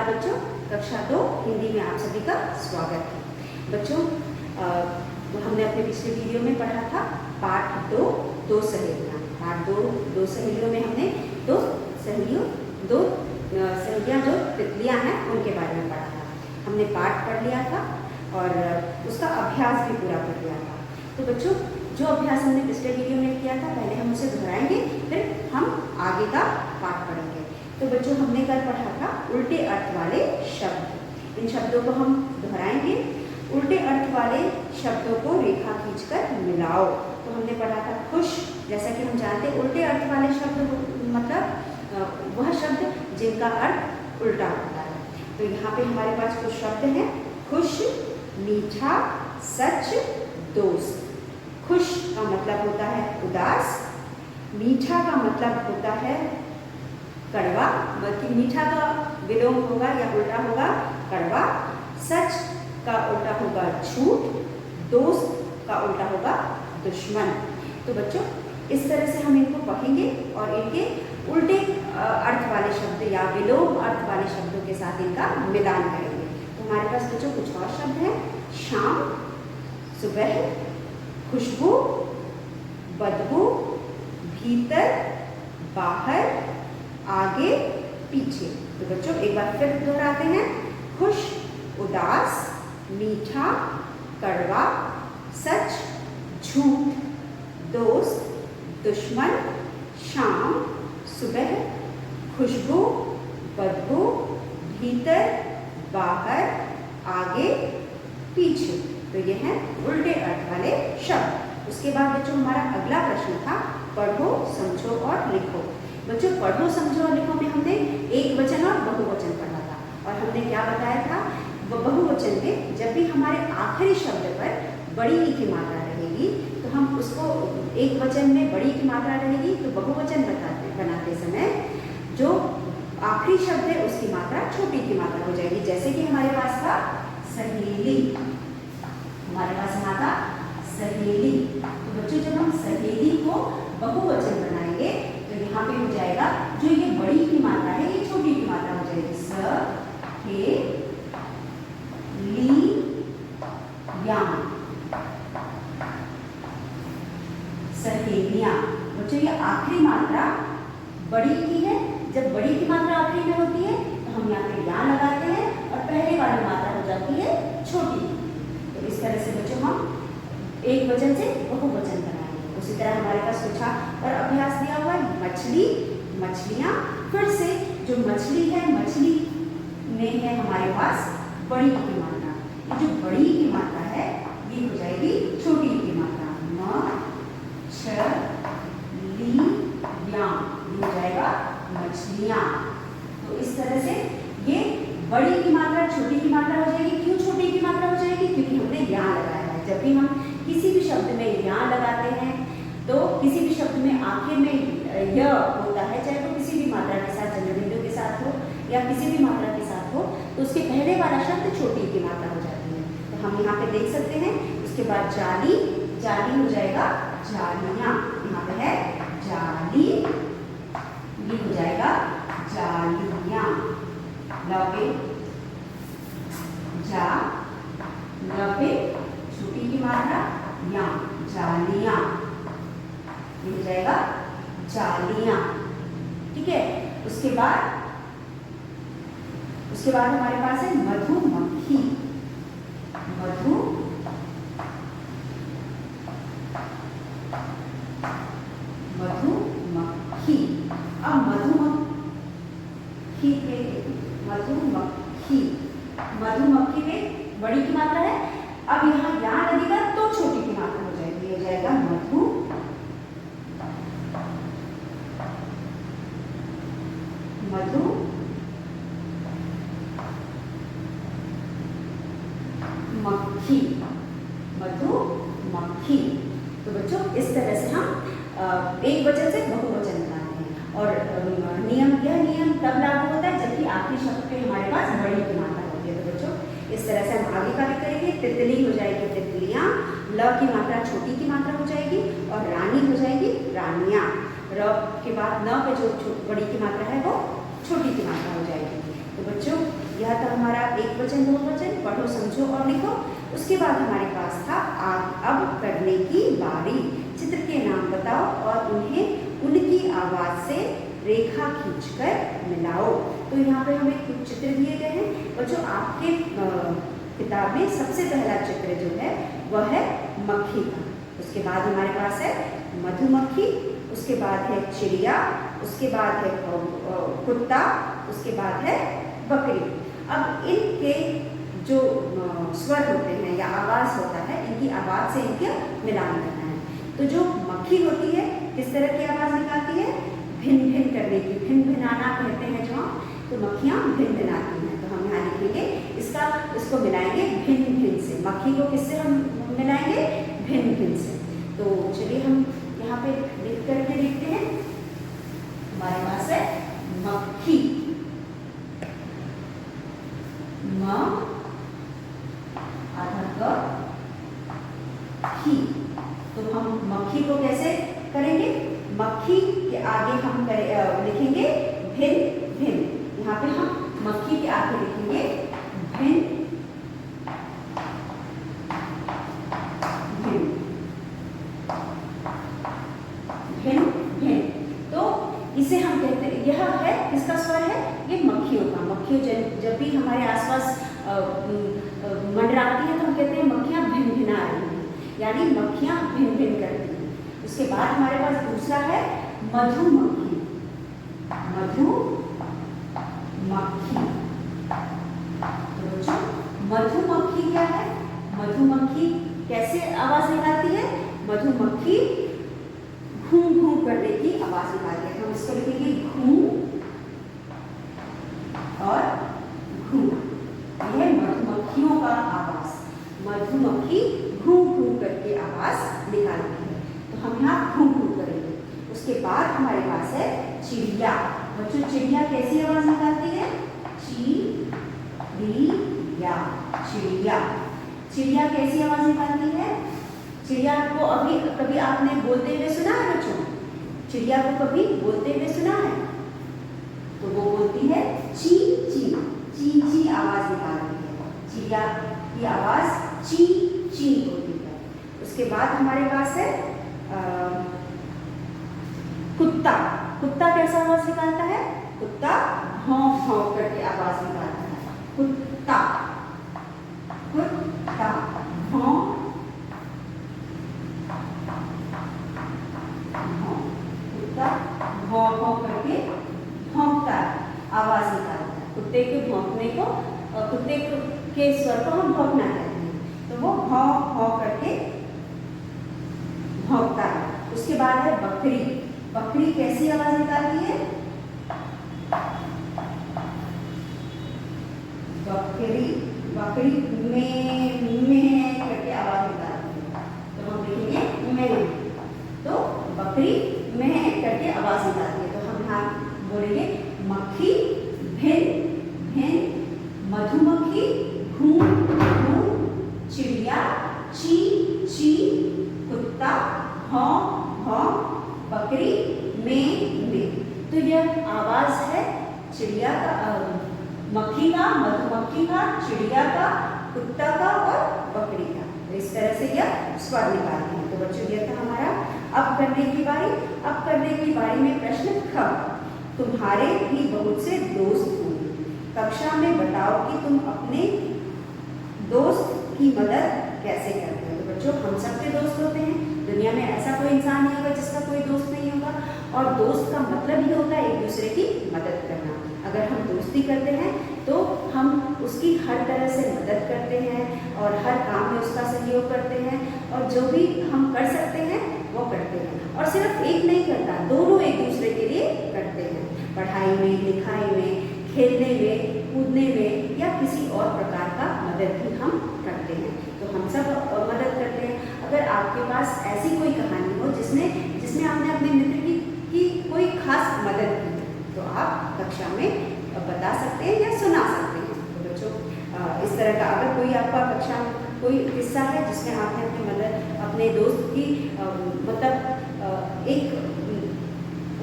नमस्कार बच्चों, कक्षा 2 हिंदी में आप सभी का स्वागत है। बच्चों हमने अपने पिछले वीडियो में पढ़ा था पाठ 2 दो सहेलियाँ। पाठ 2 सहेलियों में हमने दो सहेलियाँ जो तितलियाँ हैं उनके बारे में पढ़ा था। हमने पाठ पढ़ लिया था और उसका अभ्यास भी पूरा कर लिया था। तो बच्चों जो अभ्यास हमने पिछले वीडियो में किया था पहले हम उसे दोहराएंगे, फिर हम आगे का पाठ पढ़ेंगे। तो बच्चों हमने कल पढ़ा था उल्टे अर्थ वाले शब्द। इन शब्दों को हम दोहराएंगे। उल्टे अर्थ वाले शब्दों को रेखा खींचकर मिलाओ। तो हमने पढ़ा था खुश। जैसा कि हम जानते हैं उल्टे अर्थ वाले शब्द मतलब वह शब्द जिनका अर्थ उल्टा होता है। तो यहाँ पे हमारे पास कुछ शब्द हैं। खुश, मीठा, सच, दोस्त। खुश का मतलब होता है उदास, मीठा का मतलब होता है कड़वा, बल्कि मीठा का विलोम होगा या उल्टा होगा कड़वा। सच का उल्टा होगा झूठ, दोस्त का उल्टा होगा दुश्मन। तो बच्चों इस तरह से हम इनको पढ़ेंगे और इनके उल्टे अर्थ वाले शब्द या विलोम अर्थ वाले शब्दों के साथ इनका मिलान करेंगे। तो हमारे पास बच्चों कुछ और शब्द हैं। शाम, सुबह, खुशबू, बदबू, भीतर, बाहर, आगे, पीछे। तो बच्चों एक बार फिर दोहराते हैं। खुश, उदास, मीठा, कड़वा, सच, झूठ, दोस्त, दुश्मन, शाम, सुबह, खुशबू, बदबू, भीतर, बाहर, आगे, पीछे। तो ये हैं उल्टे अर्थ वाले शब्द। उसके बाद बच्चों हमारा अगला प्रश्न था पढ़ो, समझो और लिखो। बच्चों पढ़ो, समझो और लिखो में हमने एक वचन और बहुवचन पढ़ा था और हमने क्या बताया था बहुवचन में जब भी हमारे आखिरी शब्द पर बड़ी ई की मात्रा रहेगी तो हम उसको एक वचन में बड़ी की मात्रा रहेगी तो बहुवचन बनाते समय जो आखिरी शब्द है उसकी मात्रा छोटी की मात्रा हो जाएगी। जैसे कि हमारे पास था सहेली, हमारे पास यहाँ था सहेली। तो बच्चों जब हम सहेली को बहुवचन बनाएंगे तो यहाँ पे हो जाएगा जो ये बड़ी की मात्रा है ये छोटी की मात्रा हो जाएगी। सहेलियां। बच्चों ये आखिरी मात्रा बड़ी की है। जब बड़ी की मात्रा आखिरी में होती है तो हम यहाँ पे या लगाते हैं और पहले वाली मात्रा हो जाती है छोटी। तो इस तरह से बच्चों हम एक वचन से बहुवचन बनाएंगे। उसी तरह हमारे पास कुछ और अभ्यास दिया हुआ है। मछली, मछलियाँ। फिर से जो मछली है मछली में है हमारे पास बड़ी की मात्रा। ये जो बड़ी की मात्रा है ये हो जाएगी छोटी की मात्रा। मछलियाँ हो जाएगा मछलियाँ। तो इस तरह से ये बड़ी की मात्रा छोटी की मात्रा हो जाएगी। क्यों छोटी की मात्रा हो जाएगी? क्योंकि हमने यहाँ लगाया है। जब भी हम किसी भी शब्द में यहाँ लगाते हैं तो किसी भी शब्द में आखिर में य होता है, चाहे वो किसी भी मात्रा के साथ जन्म बिंदु के साथ हो या किसी भी मात्रा के साथ हो, तो उसके पहले वाला शब्द छोटी की मात्रा हो जाती है। तो हम यहाँ पे देख सकते हैं। उसके बाद जाली, जाली हो जाएगा जालियाँ। यहाँ पे है जाली, ये हो जाएगा जालियाँ। लवे, जा, लवे छोटी की मात्रा या जालियाँ, ये हो जाएगा जालियाँ। ठीक है। उसके बाद हमारे पास है मधुमक्खी, मधुमक्खी। अब मधुमक्खी में बड़ी की मात्रा है। अब यहाँ लगेगा तो छोटी की मात्रा हो जाएगी। हो जाएगा मधुमक्खी। तो बच्चों इस तरह से हम एक वचन से बहुवचन बनाते हैं और यह नियम तब लागू होता है जबकि आखिरी शब्द पे हमारे पास बड़ी की मात्रा होती है। तो बच्चों इस तरह से हम आगे का भी करेंगे। तितली हो जाएगी तितलियाँ, ल की मात्रा छोटी की मात्रा हो जाएगी और रानी हो जाएगी रानियाँ। र के बाद न पे जो बड़ी की मात्रा है वो छोटी की मात्रा हो जाएगी। तो बच्चों यह था हमारा एक वचन दो वचन, पढ़ो समझो और लिखो। उसके बाद हमारे पास था अब करने की बारी। चित्र के नाम बताओ और उन्हें उनकी आवाज से रेखा खींचकर मिलाओ। तो यहाँ पे हमें कुछ चित्र दिए गए हैं बच्चों। आपके किताब में सबसे पहला चित्र जो है वह है मक्खी का। उसके बाद हमारे पास है मधुमक्खी, उसके बाद है चिड़िया, उसके बाद है कुत्ता, उसके बाद है बकरी। अब इनके जो स्वर होते हैं या आवाज होता है, इनकी आवाज से इनके मिलान करना है। तो जो मक्खी होती है किस तरह की आवाज निकालती है? भिन भिन करने की, भिन भिनाना कहते हैं जहाँ, तो मक्खियाँ भिन भिनाती हैं। तो हम यहाँ लिखेंगे इसको मिलाएंगे भिन भिन से। मक्खी को किससे हम मिलाएंगे? भिन भिन से। तो चलिए हम यहाँ पे लिख करके देखते हैं। हमारे पास है मक्खी, म आधा क खी। तो हम मक्खी को कैसे करेंगे? मक्खी के आगे हम लिखेंगे भिन भिन। यहाँ पे हम मक्खी के आगे लिखेंगे भिन भिन भिन भिन। तो इसे हम कहते हैं, यह है किसका स्वर है? ये मक्खियों का। मक्खियों जब भी हमारे आसपास मंडराती है तो हम कहते हैं मक्खियाँ भिन भिना रही हैं, यानी मक्खियाँ भिन भिन करती हैं। उसके बाद हमारे पास दूसरा है मधुमक्खी, मधुमक्खी। तो बच्चों मधुमक्खी क्या है? मधुमक्खी कैसे आवाज निकालती है? मधुमक्खी घूं घूं करने की आवाज निकालती है। हम इसको लिखेंगे घूं और घूं। यह मधुमक्खियों का आवाज। मधुमक्खी घूं घूं करके आवाज निकालती है। तो हम यहाँ घूं घूं करेंगे। उसके बाद हमारे पास है चिड़िया। बच्चों चिड़िया कैसी आवाज निकालती है? चिड़िया, चिड़िया। चिड़िया कैसी आवाज निकालती है? चिड़िया को अभी कभी आपने बोलते हुए सुना है बच्चों? चिड़िया को कभी बोलते हुए सुना है? तो वो बोलती है ची ची, ची ची आवाज निकालती है। चिड़िया की आवाज ची ची होती है। उसके बाद हमारे पास है कुत्ता। कुत्ता कैसा आवाज निकालता है? कुत्ता भौं भौं करके आवाज निकालता है। कुत्ता, कुत्ता भौं भौं, कुत्ता भौं भौं करके भौंकता आवाज निकालता है। कुत्ते के भौंकने को, कुत्ते के स्वर को हम भौंकना कहते हैं। तो वो भौं भौं करके भौंकता है। उसके बाद है बकरी। बकरी कैसी आवाज निकालती है? बकरी, बकरी में करके आवाज निकालती है। तो हम लिखेंगे में। तो बकरी में करके आवाज निकालती है। तो हम यहाँ बोलेंगे मक्खी भिन भिन, मधुमक्खी घूं घूं, चिड़िया ची ची, कुत्ता भौं भौं, बकरी में। तो यह आवाज है चिड़िया का, मक्खी का, मधुमक्खी का, चिड़िया का, कुत्ता का और बकरी का। तो इस तरह से यह स्वर निकालते हैं। तो बच्चों यह था हमारा अब करने की बारी। अब करने की बारी में प्रश्न ख, तुम्हारे भी बहुत से दोस्त होंगे। कक्षा में बताओ कि तुम अपने दोस्त की मदद कैसे करते हो। तो बच्चों हम सबके दोस्त होते हैं। दुनिया में ऐसा कोई इंसान नहीं होगा जिसका कोई दोस्त नहीं होगा। और दोस्त का मतलब ही होता है एक दूसरे की मदद करना। अगर हम दोस्ती करते हैं तो हम उसकी हर तरह से मदद करते हैं और हर काम में उसका सहयोग करते हैं। और जो भी हम कर सकते हैं वो करते हैं। और सिर्फ एक नहीं करता, दोनों एक दूसरे के लिए करते हैं। पढ़ाई में, लिखाई में, खेलने में, कूदने में या किसी और प्रकार का मदद भी हम करते हैं। तो हम सब मदद करते हैं। अगर आपके पास ऐसी कोई कहानी हो जिसमें आपने अपने मित्र की कोई खास मदद की, तो आप कक्षा में बता सकते हैं या सुना सकते हैं। तो बच्चों इस तरह का अगर कोई आपका कक्षा में कोई किस्सा है जिसमें आपने अपने दोस्त की मतलब एक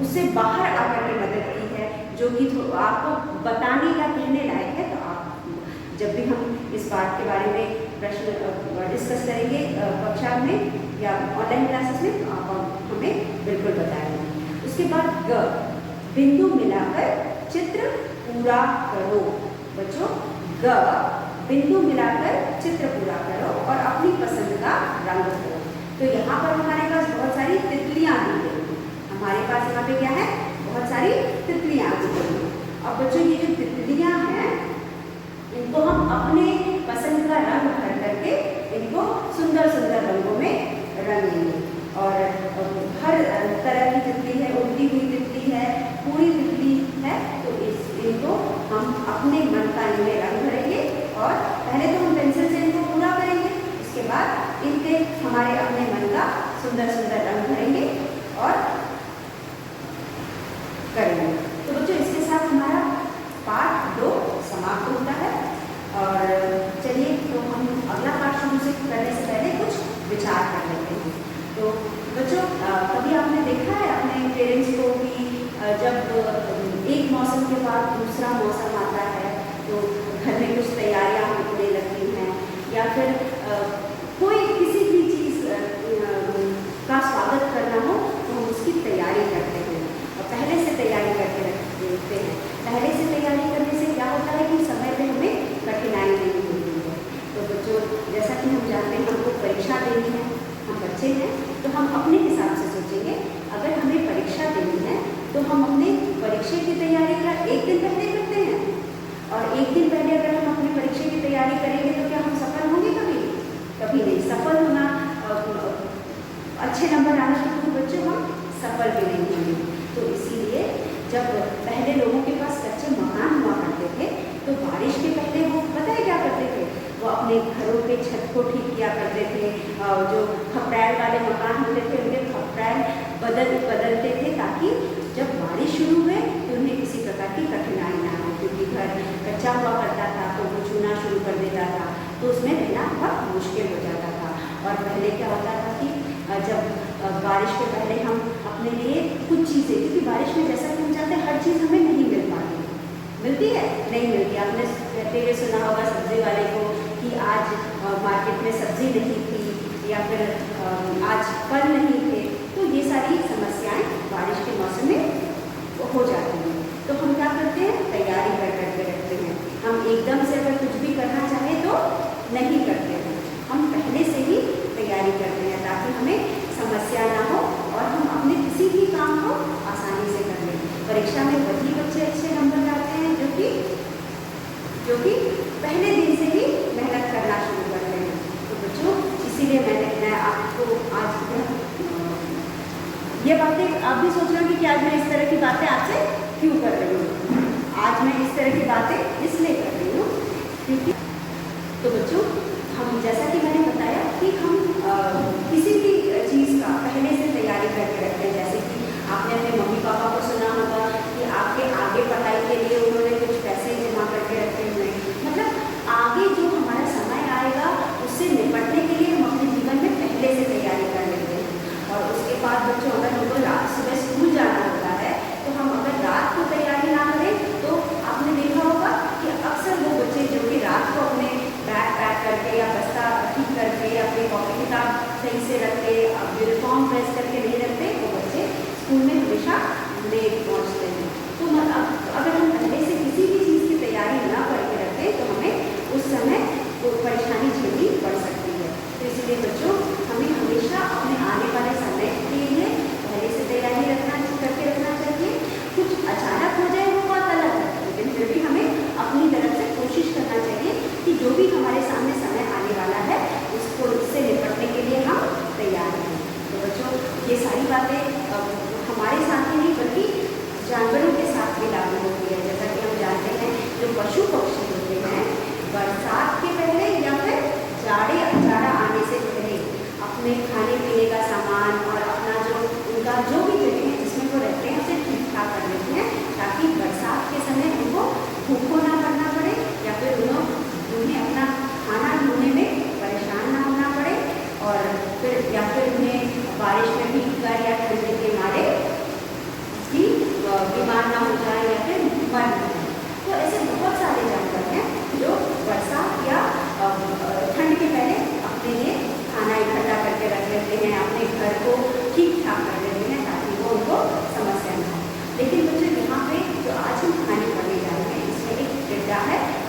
उससे बाहर आकर के मदद की है, जो कि आपको बताने या कहने लायक है, तो आप जब भी हम इस पाठ के बारे में प्रश्न डिस्कस करेंगे कक्षा में या ऑनलाइन क्लासेस में, तो आप हमें बिल्कुल बताएंगे। उसके बाद ग, बिंदु मिलाकर चित्र पूरा करो। बच्चों, ग, बिंदु मिलाकर चित्र पूरा करो और अपनी पसंद का रंग करो। तो यहाँ पर हमारे पास बहुत सारी तितलियाँ दी गई हैं। हमारे पास यहाँ पे क्या है? बहुत सारी तितलियाँ दी गई हैं। अब बच्चों, ये जो तितलियाँ हैं, इनको हम अपने पसंद का रंग भर करके इनको सुंदर सुंदर रंगों में रंगेंगे। और हर तरह की तितली है, उड़ती हुई तितली है, पूरी तितली है, तो इनको हम अपने मन का इनमें रंग भरेंगे। और पहले तो हम पेंसिल से इनको पूरा करेंगे, उसके बाद इनके हमारे अपने मन का सुंदर सुंदर रंग भरेंगे और करेंगे। तो बच्चों, इसके साथ हमारा पाठ 2 समाप्त होता है। और चलिए, तो हम अगला पाठ शुरू से करने से पहले कुछ विचार कर लेते हैं। तो बच्चों, कभी आपने देखा है अपने पेरेंट्स को कि जब एक मौसम के बाद दूसरा मौसम आता है तो घर में कुछ तैयारियां होने लगती हैं, या फिर कोई किसी भी चीज़ का स्वागत करना हो तो हम उसकी तैयारी करते हैं और पहले से तैयारी करके रखते हैं। पहले से तैयारी करने से क्या होता है कि समय पे हमें कठिनाई नहीं होती है। तो बच्चों, जैसा कि हम जानते हैं हमको परीक्षा देनी है, हम बच्चे हैं, तो हम अपने हिसाब से सोचेंगे। अगर हमें परीक्षा देनी है तो हम अपने परीक्षा की तैयारी का एक दिन पहले करते हैं, और एक दिन पहले अगर हम अपनी परीक्षा की तैयारी करेंगे तो क्या हम सफल होंगे? कभी नहीं। सफल होना, अच्छे नंबर आने के बाद बच्चों हम सफल भी नहीं होंगे। तो इसीलिए जब पहले लोगों के पास कच्चे मकान हुआ करते थे तो बारिश के पहले वो पता है क्या करते थे? वो अपने घरों के छत को ठीक किया करते थे। जो खपरैल वाले मकान होते थे उनके खपरैल बदलते थे, ताकि जब बारिश शुरू हुए तो उन्हें किसी प्रकार की कठिनाई ना हो, क्योंकि घर कच्चा हुआ करता था तो वो चूना शुरू कर देता था, तो उसमें रहना बहुत मुश्किल हो जाता था। और पहले क्या होता था कि जब बारिश के पहले हम अपने लिए कुछ चीज़ें, क्योंकि बारिश में जैसा कि हम चाहते हैं हर चीज़ हमें नहीं मिल पाती, मिलती है नहीं मिलती। आपने कहते हुए सुना होगा सब्जी वाले को कि आज मार्केट में सब्जी नहीं थी, या फिर आज फल नहीं थे। तो ये सारी समस्याएं बारिश के मौसम में हो जाती हैं। तो हम क्या करते हैं? तैयारी कर करके रखते हैं। हम एकदम से अगर कुछ भी करना चाहे तो नहीं करते हैं, हम पहले से ही तैयारी करते हैं ताकि हमें समस्या ना हो और हम अपने किसी भी काम को आसानी से कर लें। परीक्षा में वही बच्चे अच्छे नंबर लाते हैं जो कि पहले दिन से ही मेहनत करना शुरू करते हैं। तो बच्चों, इसीलिए मैं आपको आज ये बातें, आप भी सोच रहे हो कि आज मैं इस तरह की बातें आपसे क्यों कर रही हूँ। आज मैं इस तरह की बातें इसलिए कर रही हूँ क्योंकि, तो बच्चों, हम जैसा कि मैंने बताया कि हम किसी भी चीज़ का पहले से तैयारी करके रखते हैं। जैसे कि आपने अपने मम्मी पापा को सुना होगा कि आपके आगे पढ़ाई के लिए उन्होंने कुछ पैसे जमा करके रखे हुए हैं। मतलब आगे जो हमारा समय आएगा उससे निपटने के लिए हम अपने जीवन में पहले से तैयारी कर लेते हैं। और उसके बाद बच्चों, अगर हमको रात सुबह स्कूल जाना होता है तो हम अगर रात को तैयारी ना करें तो आपने देखा होगा कि अक्सर वो बच्चे जो कि रात को अपने बैग पैक करके या बस्ता ठीक करके या अपनी कॉपी किताब सही से रखते, यूनिफॉर्म प्रेस करके नहीं रखते, वो बच्चे स्कूल में हमेशा लेट पहुँचते हैं। तो अगर हम पहले से किसी भी चीज़ की तैयारी ना करके रखें तो हमें उस समय वो परेशानी झेलनी पड़ सकती है। तो इसलिए बच्चों, हमें हमेशा अपने आने वाले समय के लिए पहले से तैयारी करके रखना चाहिए। कुछ अचानक हो जाए वो बात अलग है, लेकिन फिर भी हमें अपनी तरफ से कोशिश करना चाहिए कि जो भी हमारे सामने समय आने वाला है उससे निपटने के लिए हम तैयार हैं। तो बच्चों, ये सारी बातें हमारे साथ ही नहीं बल्कि जानवरों के साथ भी लागू होती है। जैसा कि हम जानते हैं, जो पशु पक्षी होते हैं, बरसात के पहले या फिर जाड़ा आने से पहले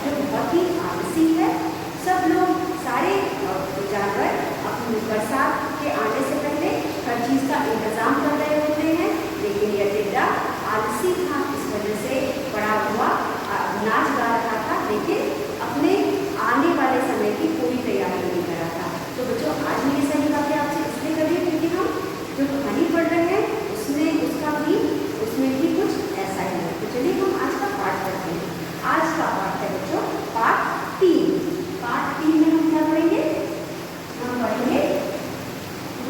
जो बहुत ही आलसी है। सब लोग सारे जानवर अपनी बरसात के आने से पहले हर चीज़ का इंतजाम कर रहे होते हैं, लेकिन यह टिड्डा आलसी था, इस वजह से बड़ा हुआ नाच गा रहा था, लेकिन अपने आने वाले समय की कोई तैयारी नहीं कर रहा था। तो बच्चों, आज मैं ये सही बातें आपसे इसलिए कर रही हूँ क्योंकि हम जो कहानी पढ़ रहे हैं उसमें भी कुछ ऐसा ही है। तो चलिए हम आज का पाठ करते हैं। आज का पाठ है बच्चों पाठ 3। पाठ 3 में हम क्या पढ़ेंगे? हम पढ़ेंगे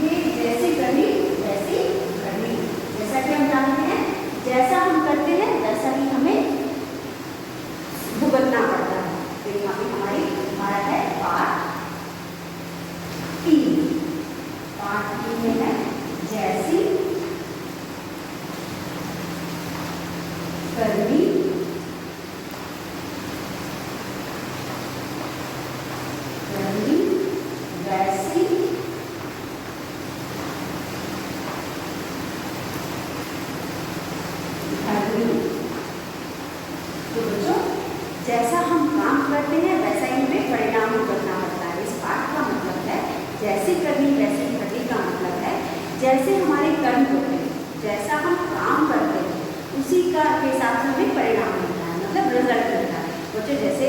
ये जैसी करनी वैसी करनी। जैसा कि हम जानते हैं, जैसा हम करते हैं वैसा ही हमें भुगतना पड़ता है। तो यहाँ पे हमारा है पाठ 3। पाठ 3 में है जैसी करनी वैसी करनी। तो बच्चों, जैसा हम काम करते हैं वैसा ही हमें परिणाम भुगतना पड़ता है। इस पाठ का मतलब है जैसी करनी वैसी करनी का मतलब है जैसे हमारे कर्म होते हैं, जैसा हम काम करते हैं उसी का के हिसाब से हमें परिणाम मिलता है, मतलब रिजल्ट मिलता है। बच्चों, जैसे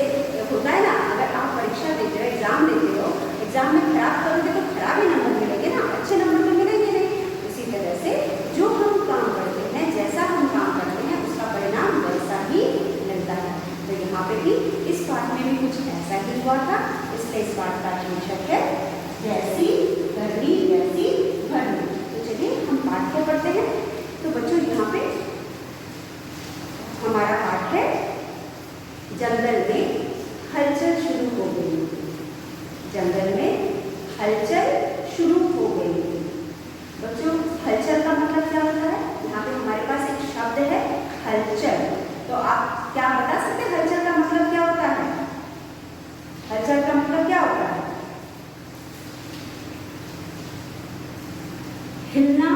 होता है ना, अगर आप परीक्षा देते हो, एग्जाम देते हो, एग्जाम में खराब करोगे तो खराब ही नंबर मिलेंगे ना, अच्छे नंबर तो मिलेंगे नहीं। इसी तरह से जो हम काम करते हैं, जैसा हम काम करते हैं उसका परिणाम वैसा ही मिलता है। तो यहाँ पे भी इस पाठ में भी कुछ ऐसा ही हुआ था, इसलिए इस पाठ का शीर्षक है जैसी करनी वैसी भरनी। तो चलिए हम पाठ क्या पढ़ते हैं। तो बच्चों, यहाँ पे हमारा पाठ है जंगल में हलचल शुरू हो गई। जंगल में हलचल शुरू हो गई। बच्चों, हलचल का मतलब क्या होता है? यहाँ पे हमारे पास एक शब्द है हलचल। तो आप क्या बता सकते हैं हलचल का मतलब क्या होता है? हलचल का मतलब क्या होता है? हिलना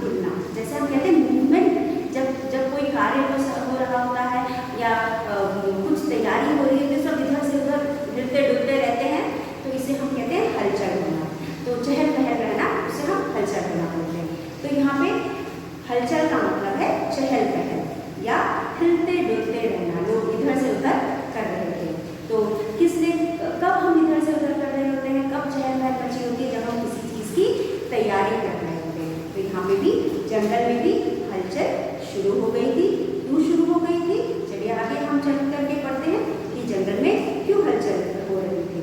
डुलना। जैसे हम कहते हैं मूवमेंट, जब कोई कार्य हो रहा होता है या कुछ तैयारी हो रही है तो सब इधर से उधर हिलते डुलते रहते हैं, तो इसे हम कहते हैं हलचल होना। तो चहल पहल रहना, उसे हम हलचल होना बोलते हैं। तो यहाँ पे हलचल का मतलब है चहल पहल या हिलते डुलते रहना, लोग इधर से उधर कर रहे थे। तो किसने कब हम इधर से उधर कर रहे होते हैं, कब चहल पहल मची होती है? जब हम किसी चीज़ की तैयारी कर रहे होते हैं। तो यहाँ पे भी जंगल में भी हलचल शुरू हो गई थी। क्यों शुरू हो गई थी? चलिए आगे हम चल करके पढ़ते हैं कि जंगल में क्यों हलचल हो रही थी।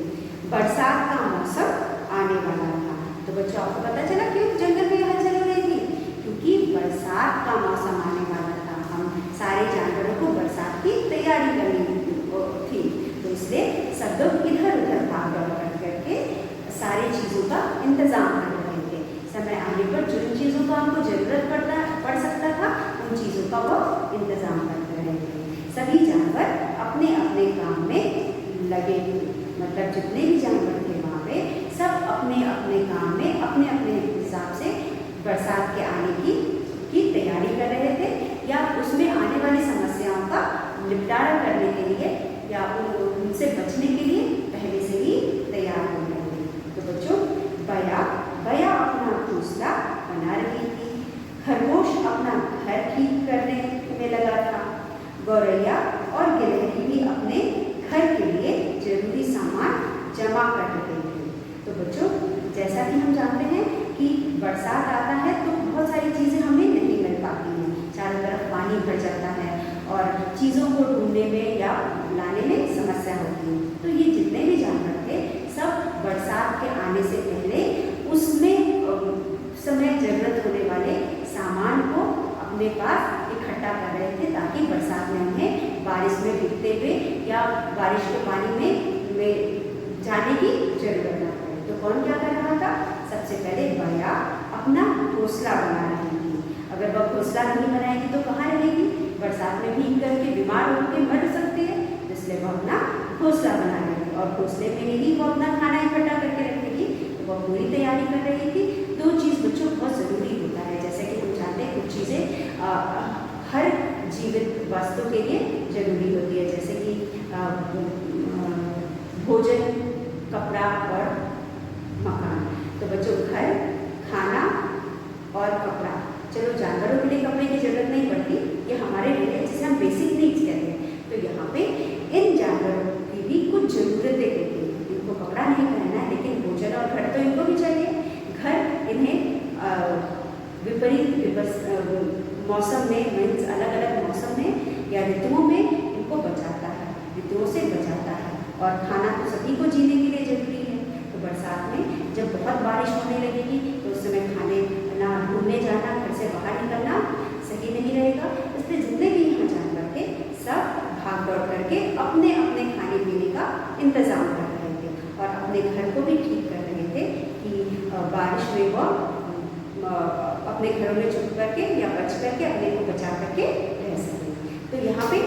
बरसात का मौसम आने वाला था। तो बच्चों, आपको पता चला क्यों जंगल में हलचल हो रही थी? क्योंकि बरसात का मौसम आने वाला था। हम सारे जानवरों को बरसात की तैयारी करनी थी, तो इसलिए सब लोग इधर उधर भाग दौड़ करके सारी चीज़ों का इंतजाम कर रहे थे। समय आने पर जिन चीज़ों का हमको जरूरत पड़ सकता था उन चीज़ों का वो इंतजाम करते रहे थे। सभी जानवर अपने अपने काम में लगे हुए, मतलब जितने भी जानवर थे वहाँ पे सब अपने अपने काम में अपने अपने हिसाब से बरसात के आने की तैयारी कर रहे थे, या उसमें आने वाली समस्याओं का निपटारा करने के लिए या उनसे बचने के लिए पहले से ही तैयार हो रहे थे। तो बच्चों, बया अपना घोंसला बना रही थी, खरगोश अपना घर ठीक करने में लगा था, गौरैया और गिलहरी भी अपने घर के लिए जरूरी सामान जमा कर रहे थे। तो बच्चों, जैसा कि हम जानते हैं कि बरसात आता है तो बहुत सारी चीज़ें हमें नहीं मिल पाती हैं, चारों तरफ पानी भर जाता है और चीज़ों को ढूंढने में या लाने में समस्या होती है। तो ये जितने भी जानवर थे सब बरसात के आने से पहले उसमें समय जरूरत होने वाले सामान को अपने पास इकट्ठा कर रहे थे, ताकि बरसात में उन्हें बारिश में भीगते हुए या बारिश के पानी में जाने की जरूरत न पड़े। तो कौन क्या कर रहा था? सबसे पहले बया अपना घोंसला बना रही थी। अगर वह घोंसला नहीं बनाएगी तो कहाँ रहेगी? बरसात में भीग करके बीमार होकर मर सकती है, इसलिए वह अपना घोंसला बना रही थी। और घोंसले में ही वो अपना खाना इकट्ठा करके रखेगी, तो वह पूरी तैयारी कर रही थी। दो चीज़ बच्चों बहुत ज़रूरी होता है, जैसे कि हम जानते हैं कुछ चीज़ें हर जीवित वस्तु के लिए जरूरी होती है, जैसे कि भोजन, कपड़ा और मकान। तो बच्चों घर, खाना और कपड़ा, चलो जानवरों के लिए कपड़े की जरूरत नहीं पड़ती, ये हमारे लिए जिसे हम बेसिक नीड्स कहते हैं। तो यहाँ पे इन जानवरों की भी कुछ जरूरतें होती हैं। इनको कपड़ा नहीं पहनना है लेकिन भोजन और घर तो इनको भी चाहिए। घर इन्हें विपरीत मौसम में, मीन्स अलग अलग मौसम में या ऋतुओं में इनको बचाता है, ऋतुओं से बचाता है। और खाना तो सभी को जीने के लिए जरूरी है। तो बरसात में जब बहुत बारिश होने लगेगी तो उस समय खाने ना, घूमने जाना, घर से बाहर निकलना सही नहीं रहेगा। इसलिए जितने भी यहाँ जानवर थे सब भाग दौड़ करके अपने अपने खाने पीने का इंतजाम कर रहे थे और अपने घर को भी ठीक कर रहे थे कि बारिश में वह अपने घरों में छुप करके या बच करके अपने को बचा करके रह सके। तो यहाँ पे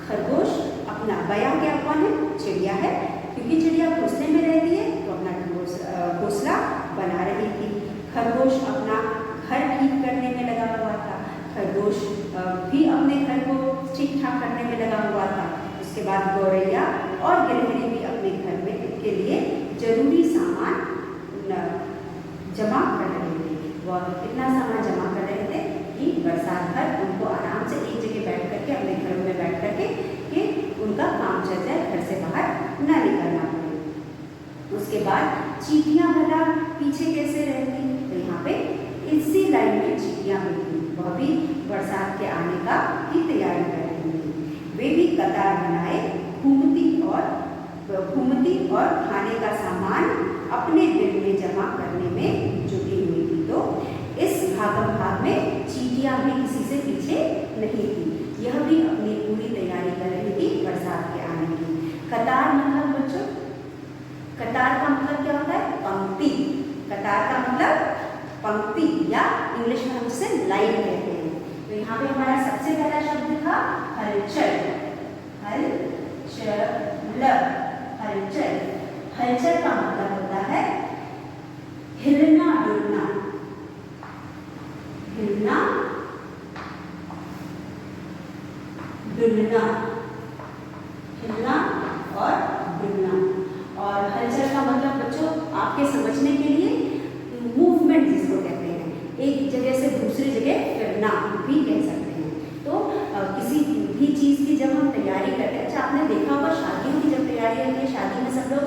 खरगोश अपना बया क्या कौन है? चिड़िया है, क्योंकि चिड़िया घोंसले में रहती है तो अपना घोंसला बना रही थी। खरगोश अपना घर ठीक करने में लगा हुआ था। खरगोश भी अपने घर को ठीक ठाक करने में लगा हुआ था। उसके बाद गौरैया और गिलहरी भी अपने घर में के लिए जरूरी सामान जमा कर रहे थे। वह कितना सामान जमा कर रहे थे कि बरसात भर उनको आराम से एक जगह बैठ करके, अपने घरों में बैठ करके कि उनका काम चल जाए, घर से बाहर न निकलना पड़े। उसके बाद चींटियां भला पीछे कैसे रहती? तो यहाँ पे इसी लाइन में चींटियां भी थी, वह भी बरसात के आने का की तैयारी कर रही थी। वे भी कतार बनाए घूमती और खाने का सामान अपने बिल में जमा करने में जुटी हुई थी। तो इस भाग में चींटियां भी किसी से पीछे नहीं थी, यह भी अपनी पूरी तैयारी कर रही थी बरसात के आने की। कतार मतलब बच्चों, कतार का मतलब क्या होता है? पंक्ति। कतार का मतलब पंक्ति या इंग्लिश में हम इसे लाइन कहते हैं। तो यहाँ पे हमारा सबसे पहला शब्द था हलचल। हलचल, हलचल का मतलब होता है हिलना डुलना। हिलना डुलना, हिलना और डुलना। और हलचल का मतलब बच्चों आपके समझने के लिए मूवमेंट जिसको कहते हैं, एक जगह से दूसरी जगह फिरना भी कह सकते हैं। तो किसी भी चीज़ की जब हम तैयारी करते हैं, अच्छा आपने देखा होगा शादियों की जब तैयारी होती है, शादी में सब लोग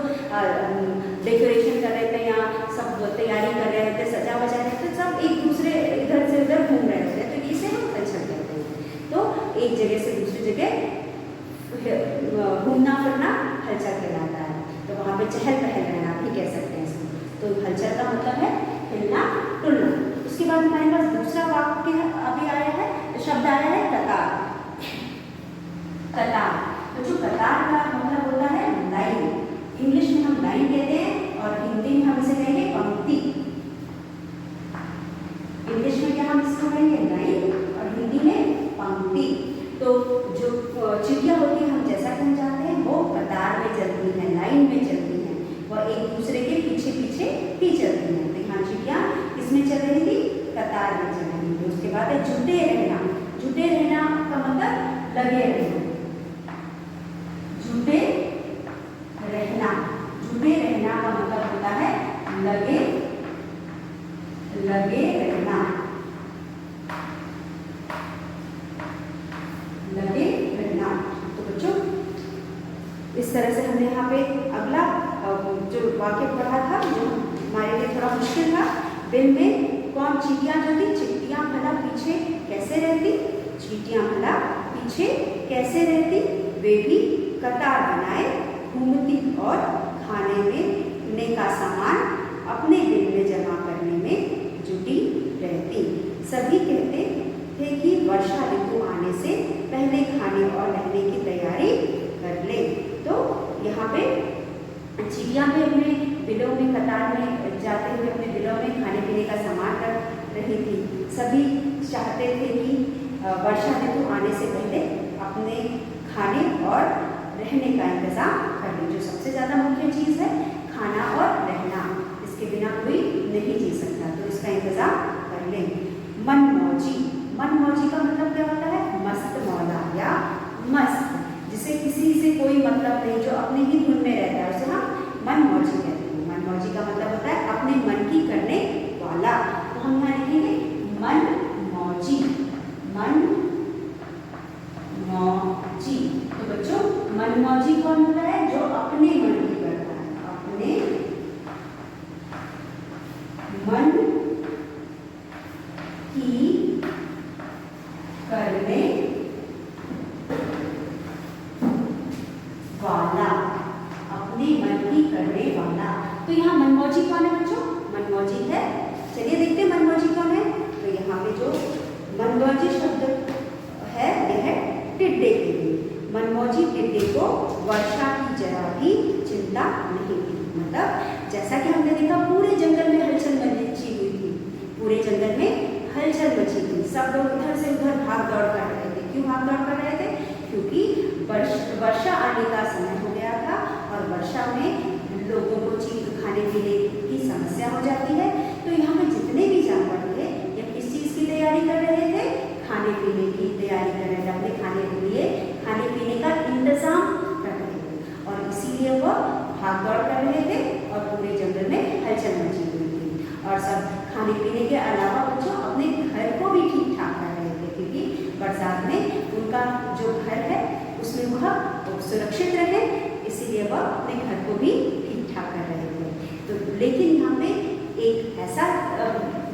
डेकोरेशन कर रहे थे या सब तैयारी कर रहे थे, सजा वजा रहे थे, सब एक दूसरे इधर से उधर घूम रहे थे। तो इसे हम हलचल कहते हैं। तो एक जगह से दूसरी जगह घूमना फिरना हलचल कहलाता है। तो वहाँ पे चहल पहल रहना भी कह सकते हैं इसको। तो हलचल का मतलब है हिलना डुलना। उसके बाद हमारे पास दूसरा वाक्य अभी आया है, तो शब्द आया है कतार। कतार, तो जो कतार का मतलब होता है लाइन। इंग्लिश में हम लाइन कहते हैं और हिंदी में हम इसे कहेंगे पंक्ति। इंग्लिश में क्या हम इसको कहेंगे? लाइन, और हिंदी में पंक्ति। तो जो चिड़िया होती है, हम जैसा कि हम जानते हैं, वो कतार में चलती हैं, लाइन में चलती हैं, वह एक दूसरे के पीछे पीछे ही चलती हैं। तो यहाँ चिड़िया किसमें चल रही थी? कतार में चल रही थी। उसके बाद है जुटे रहना। जुटे रहना का मतलब लगे रहना। जुटे रहना, जुटे रहना का मतलब होता है लगे रहना, लगे रहना। तो बच्चों इस तरह से हमने यहाँ पे अगला जो वाक्य पढ़ा था, जो हमारे लिए थोड़ा मुश्किल था। दिन में कौन? चींटियां जो थी, चींटियां भला पीछे कैसे रहती? चींटियां भला पीछे कैसे रहती? वे भी कतार बनाए घूमती और खाने में का सामान अपने बिल में जमा करने में जुटी रहती। सभी कहते थे कि वर्षा ऋतु आने से पहले खाने और रहने की तैयारी कर ले। तो यहाँ पे चिड़िया भी अपने बिलों में कतार में जाते हुए अपने बिलों में खाने पीने का सामान रख रही थी। सभी चाहते थे कि वर्षा ऋतु आने से पहले अपने खाने और रहने का इंतजाम कर लें। जो सबसे ज़्यादा मुख्य चीज़ है खाना और रहना, इसके बिना कोई नहीं जी सकता, तो इसका इंतजाम कर लें। मनमौजी, मनमौजी का मतलब क्या होता है? मस्त मौला या मस्त। जिसे किसी से का मतलब होता है अपने मन की करने वाला। तो हम यहाँ लिखेंगे मन मौजी, मन मौजी। तो बच्चों मन मौजी कौन होता है? जो अपने मन की करता है, अपने मन की करने वाला, अपने मन की करने वाला। तो यहाँ मनमौजी कौन है बच्चों? मनमौजी है, चलिए देखते हैं मनमौजी कौन है। तो यहाँ पे जो मनमौजी शब्द है यह है टिड्डे के लिए। मनमौजी टिड्डे को वर्षा की जरा भी चिंता नहीं थी। मतलब जैसा कि हमने देखा पूरे जंगल में हलचल मची हुई थी, पूरे जंगल में हलचल मची थी, सब लोग इधर से उधर भाग दौड़ कर रहे थे। क्यों भाग दौड़ कर रहे थे? क्योंकि वर्षा आने का समय हो गया था और वर्षा में लोगों को चीज खाने पीने की समस्या हो जाती है। तो यहाँ पे जितने भी जानवर थे ये किस चीज़ की तैयारी कर रहे थे? खाने पीने की तैयारी कर रहे थे, अपने खाने के लिए खाने पीने का इंतजाम कर रहे थे और इसीलिए वो भाग दौड़ कर रहे थे और पूरे जंगल में हलचल मची हुई थी। और सब खाने पीने के अलावा बच्चों अपने घर को भी ठीक ठाक कर रहे थे, क्योंकि बरसात में उनका जो घर है उसमें वह सुरक्षित रहे, इसीलिए वह अपने घर को भी ठीक ठाक कर रहे थे। तो लेकिन यहाँ पे एक ऐसा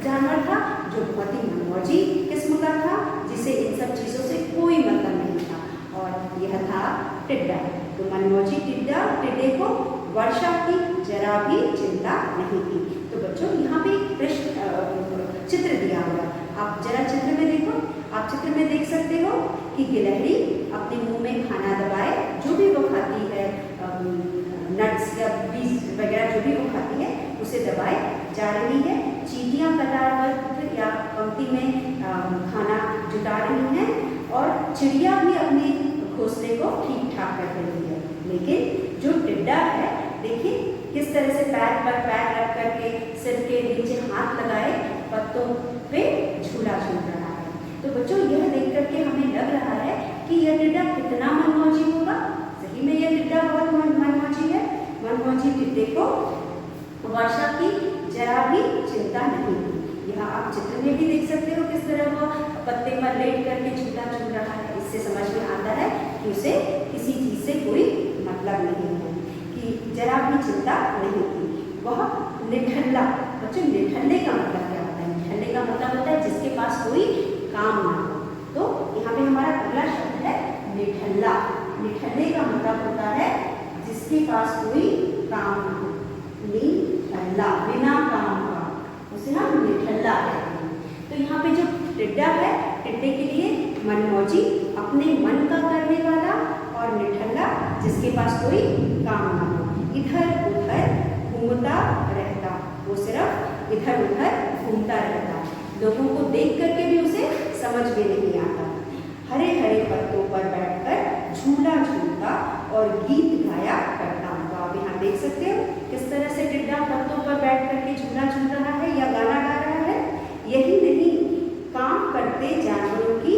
जानवर था जो बहुत ही मनमौजी किस्म का था, जिसे इन सब चीज़ों से कोई मतलब नहीं था, और यह था टिड्डा। तो मनमौजी टिड्डे को वर्षा की जरा भी चिंता नहीं थी। तो बच्चों यहाँ पे एक चित्र दिया हुआ, आप जरा चित्र में देखो। आप चित्र में देख सकते हो कि गिलहरी अपने मुंह में खाना दबाए, जो भी वो खाती है नट्स या बीज वगैरह जो भी वो खाती है उसे दबाए जा रही है। चींटियां कतारबद्ध या पंक्ति में खाना जुटा रही हैं और चिड़िया भी अपने घोंसले को ठीक ठाक कर रही है। लेकिन जो टिड्डा है देखिए किस तरह से पैर पर पैर रख करके सिर के नीचे हाथ लगाए पत्तों पे झूला झूल रहा है। तो बच्चों यह देख करके हमें लग रहा है कि यह टिड्डा कितना मनमौजी होगा। सही में यह टिड्डा बहुत मनमौजी है। मनमौजी टिड्डे को वर्षा की जरा भी चिंता नहीं थी। यहाँ आप चित्र में भी देख सकते हो किस तरह वो पत्ते पर लेट करके झूला झूल रहा है। इससे समझ में आता है कि उसे किसी चीज से कोई मतलब नहीं है, कि जरा भी चिंता नहीं थी। वह निठल्ला, बच्चों निठल्ले का मतलब क्या होता है? निठल्ले का मतलब होता है जिसके पास कोई काम ना हो। तो यहाँ पे हमारा अगला शब्द है निठल्ला। निठल्ले का मतलब होता है जिसके पास कोई काम ना हो। निठल्ला बिना काम का, उसे हम निठल्ला कहते हैं। तो यहाँ पे जो टिड्डा है, टिड्डे के लिए मनमौजी अपने मन का करने वाला और निठल्ला जिसके पास कोई काम ना हो, इधर उधर घूमता रहता। वो सिर्फ इधर उधर घूमता रहता, लोगों को देख करके भी उसे समझ में नहीं आता। हरे हरे पत्तों पर बैठकर झूला झूलता और गीत गाया करता। तो आप यहाँ देख सकते हो किस तरह से टिड्डा पत्तों पर बैठ करके झूला झूल रहा है या गाना गा रहा है। यही नहीं, काम करते जानवरों की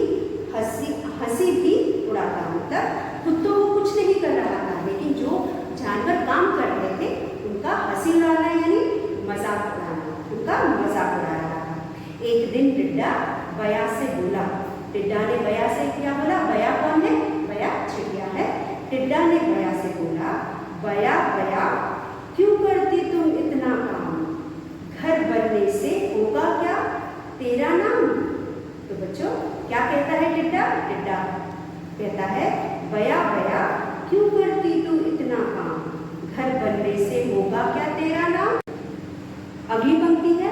हंसी भी उड़ाता। मतलब खुद तो वो कुछ नहीं कर रहा था, लेकिन जो जानवर काम कर रहे थे उनका हंसी उड़ाना यानी मजाक उड़ाना, उनका मजाक उड़ा रहा था। एक दिन टिड्डा बया से बोला। टिड्डा ने बया से क्या बोला? बया कौन है? बया चिड़िया है। टिड्डा ने बया से बोला, बया बया क्यों करती तुम इतना काम? घर बनने से होगा क्या तेरा नाम? तो बच्चों क्या कहता है टिड्डा? टिड्डा कहता है बया बया क्यों करती तू इतना काम? घर बनने से होगा क्या तेरा नाम? अगली पंक्ति है,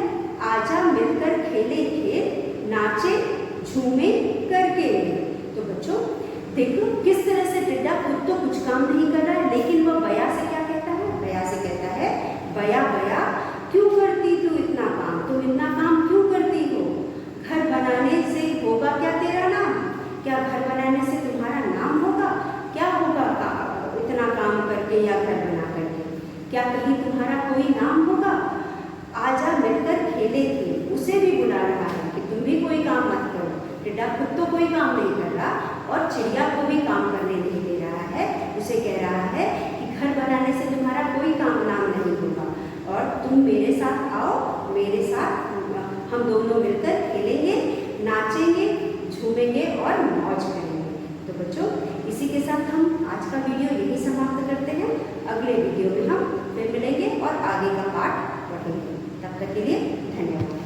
आजा मिलकर खेले खेल, नाचे झूमे करके। तो बच्चों देखो किस तरह से टिड्डा खुद तो कुछ काम नहीं कर रहा है, लेकिन वह बया से क्या कहता है? बया से कहता है बया बया क्यों करती तू इतना काम? तुम इतना काम क्यों करती हो? घर बनाने से होगा क्या तेरा नाम? क्या घर बनाने से तुम्हारा नाम होगा? क्या होगा इतना काम करके या घर बना करके? क्या कहीं तुम्हारा कोई नाम होगा? आजा मिलकर खेले थे, उसे भी बुला रहा है कि तुम भी कोई काम मत करो। टिड्डा खुद तो कोई काम नहीं कर रहा और चिड़िया को भी काम करने नहीं दे रहा है। उसे कह रहा है कि घर बनाने से तुम्हारा कोई काम नाम नहीं होगा और तुम तुम मेरे साथ आओ, मेरे साथ हम दोनों मिलकर खेलेंगे, नाचेंगे, झूमेंगे और मौज करेंगे। तो बच्चों, इसी के साथ हम आज का वीडियो यही समाप्त करते हैं। अगले वीडियो में हम फिर मिलेंगे और आगे का पाठ पढ़ेंगे। तब तक के लिए धन्यवाद।